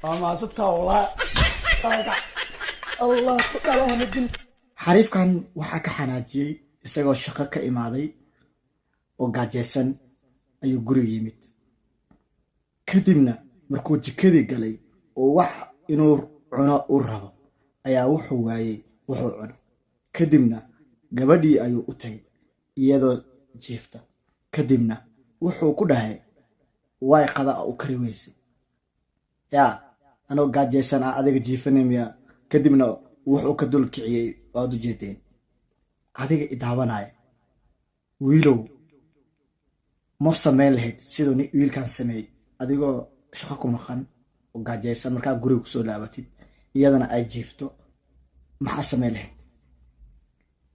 ما صدقها والله. الله كلها مدين. xariifkan waxaa ka xanaajiyey isagoo shaqo ka imaaday oo gaajeysan ayuu guriga yimid kadibna markuu jikadii galay oo wax inuu cuno u rabo ayaa wuxuu waayay wuxuu cuno kadibna gabadhii ayuu u tagay iyadoo jiifta kadibna wuxuu ku dhahay way qada u kari weysay yaa anoo gaajeysan adiga jiifanaya kadibna wuxuu ka dul kiciyay waad u jeedeen adiga idaawanaya wiilow ma samayn lahayd sidoo wiilkan sameeyay adigoo shaqo ku maqan oo gaajeysan markaa guriga kusoo laabatid iyadana ay jiifto maxaa samayn lahayd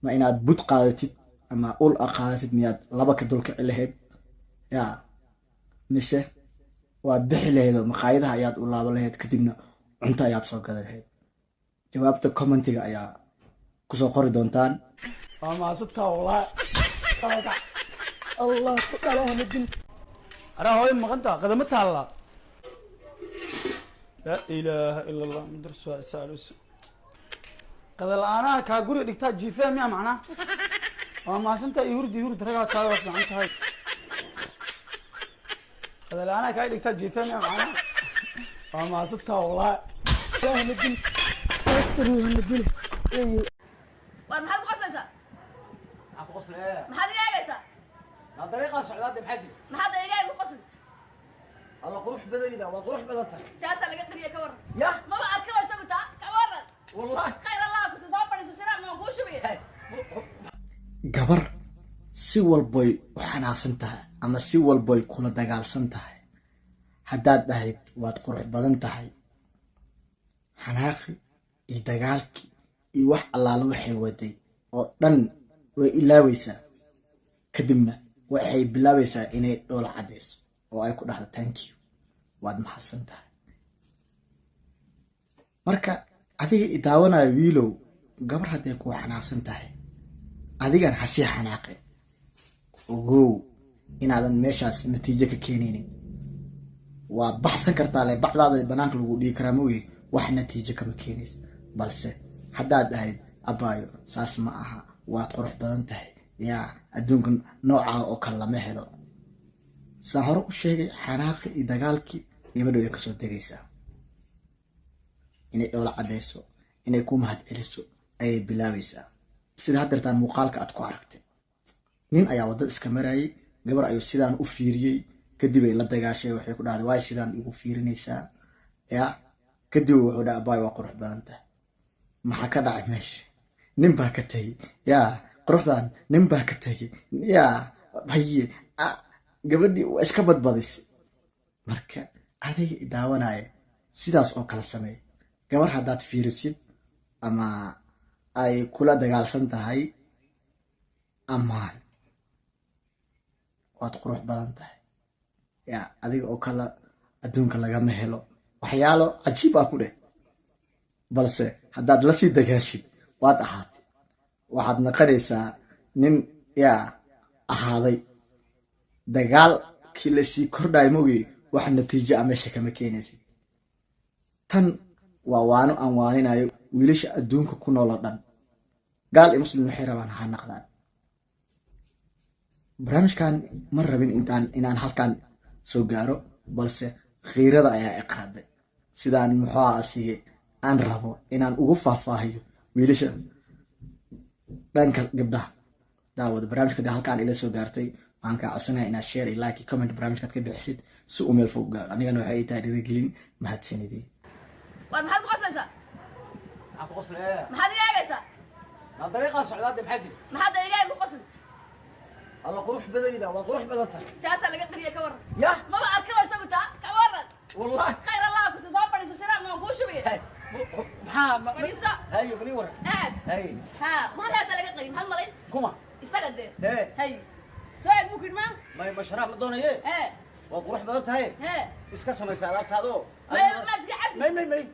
ma inaad bud qaadatid ama ul qaadatid miyaad laba ka dul kici lahayd yaa mise waad bixi lahayd oo maqaayadaha ayaad u laaban lahayd kadibna cunto ayaad soo gadan lahayd jawaabta commentiga ayaa kusoo qori doontaan ما صدقها والله. الله كلها مدين. أنا هاي مغنطة قدمتها الله. لا إله إلا الله مدرس سالوس. قد الآن كأقول لك تاج جيفام يا معنا. ما سنت يورد رجع كذا عن هاي. قد الآن كأقول لك تاج جيفام يا معنا. ما صدقها والله. كلها مدين. أستروه مدين. ومحد قصلسة أبو قصل إيه؟ محد جاي بيسا لا طريقة سعودات بحدي محد جاي بقصل الله قروح بدني ده وقروح بدنتها تاسع اللي قدر يكور يا ما بعد كذا يسويتها كورد والله خير الله بس ضابط الشراب ما نقوش بيه gabar si walboy u xanaaqsan tahay ama si walboy kula dagaalsan tahay haddaad dhahayd waad qurux badan tahay xanaaqi iyo dagaalki iyo wax allaala waxay waday oo dhan way ilaabaysaa kadibna waxay bilaabaysaa inay dhool cadeyso oo ay ku dhahdo thank you waad maxadsan tahay marka adiga idaawanayo wiilow gabar hadday ku xanaaqsan tahay adigan hasii xanaaqe ogow inaadan meeshaas natiijo ka keenaynin waa baxsan kartaa le bacdaada banaanka lagu dhigi karaa mooye wax natiijo kama keenaysa balse haddaad ahayd abaayo saas ma aha waad qurux badan tahay yaa adduunka noocaa oo kale lama helo saan hore u sheegay xanaaqi iyo dagaalkii gabadhu ay kasoo degaysaa inay dhoola cadeyso inay ku mahad celiso ayay bilaabaysaa sida haddeertaan muuqaalka aad ku aragtay nin ayaa waddada iska marayay gabar ayuu sidaan u fiiriyey kadib ay la dagaashay waxay ku dhahday waay sidaan igu fiirinaysaa yaa kadib wuxuu dhaha abaayo waa qurux badan tahay maxaa ka dhacay meesha nin baa ka tagay yaa quruxdan nin baa ka tagay yaa haye gabadhii waa iska badbadisay marka adiga idaawanaya sidaas oo kala sameey gabar haddaad fiirisid ama ay kula dagaalsan tahay amaan waad qurux badan tahay yaa adiga oo kale adduunka lagama helo waxyaalo cajiib ah ku dheh balse haddaad la sii dagaashid waad ahaatay waxaad naqanaysaa nin yaa ahaaday dagaalkii lasii kordhayo mogey wax natiijo ah meesha kama keenaysid tan waa waano aan waaninayo wiilasha adduunka ku nool oo dhan gaal iyo muslim waxay rabaan ha naqdaan barnaamijkan ma rabin inaan halkan soo gaaro balse khiirada ayaa iqaaday sidaan muxuu asigay aan rabo inaan ugu faahfaahiyo wiilasha dhanka gabdhaha daawada barnaamijka halkaan ila soo gaartay waxaan kaa codsanaya inaad share iyo like iyo comment barnaamijkaad ka bixisid si uu meel fog gaaro anigana waxay tahay dhiirigelin mahadsanideen ومحد قصلسة أبو قصل إيه؟ محد جاي بيسا لا طريقة سعودات بحدي محد جاي بقصل الله قروح بدني ده وقروح بدنتها تاسع اللي قدر يكور يا ما بعد كذا يسويتها كورد والله خير الله بس ضابط الشراب ما نقوش بيه بنيسا هاي بني ورا قاعد هاي ها ما تاسع اللي قدر محد مالين كما يستقد ايه هاي سؤال ممكن ما ما شراب مدونة ايه ايه وقروح بدنتها هاي ايه اسكا سميسا لابت هذا ما تقعد مي